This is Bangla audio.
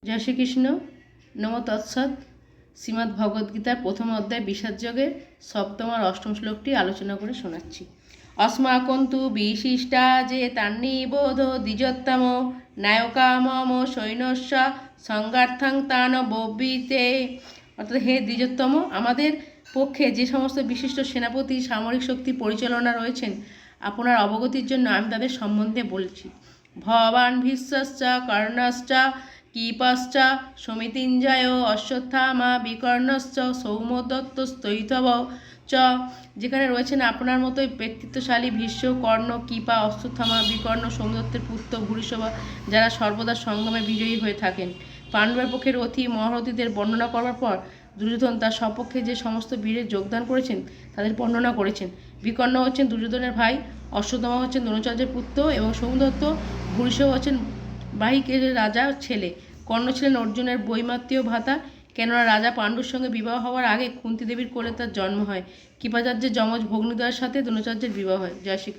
জয় শ্রীকৃষ্ণ। নম তৎসৎ। শ্রীমদ্ ভগবদ্গীতার প্রথম অধ্যায় বিষাদযোগের সপ্তম আর অষ্টম শ্লোকটি আলোচনা করে শোনাচ্ছি। অস্মাকন্তু বিশিষ্টা যে তান্নিবোধ দ্বিজোত্তম নায়কা মম সৈন্যস্য সংগার্থাং তান বব্বিতে। অর্থাৎ হে দ্বিজোত্তম, আমাদের পক্ষে যে সমস্ত বিশিষ্ট সেনাপতি সামরিক শক্তি পরিচালনা রয়েছেন, আপনার অবগতির জন্য আমি তাদের সম্বন্ধে বলছি। ভবান ভীষ্মশ্চ কর্ণশ্চ কীপশ্চ সমিতিঞ্জয় অশ্বত্থামা বিকর্ণশ্চ সৌমদত্তস্তৈতব চ। যেখানে রয়েছেন আপনার মতোই ব্যক্তিত্বশালী ভীষ্ম, কর্ণ, কীপা, অশ্বত্থামা, বিকর্ণ, সৌমদত্তের পুত্র ভূরিসভা, যারা সর্বদা সংগ্রামে বিজয়ী হয়ে থাকেন। পাণ্ডবের পক্ষের অতি মহারথীদের বর্ণনা করবার পর দুর্যোধন তার সপক্ষে যে সমস্ত বীরের যোগদান করেছেন তাদের বর্ণনা করেছেন। বিকর্ণ হচ্ছেন দুর্যোধনের ভাই, অশ্বত্থামা হচ্ছেন দ্রোণাচার্যের পুত্র এবং সৌমদত্ত ভূরিসভা হচ্ছেন বাহিকের রাজার ছেলে। কর্ণ ছিলেন অর্জুনের বৈমাত্রীয় ভ্রাতা, কেননা রাজা পাণ্ডুর সঙ্গে বিবাহ হওয়ার আগে কুন্তী দেবীর কোলে তার জন্ম হয়। কৃপাচার্যের যমজ ভগ্নীদ্বয়ের সাথে দ্রোণাচার্যের বিবাহ হয়। জয় শ্রীকৃষ্ণ।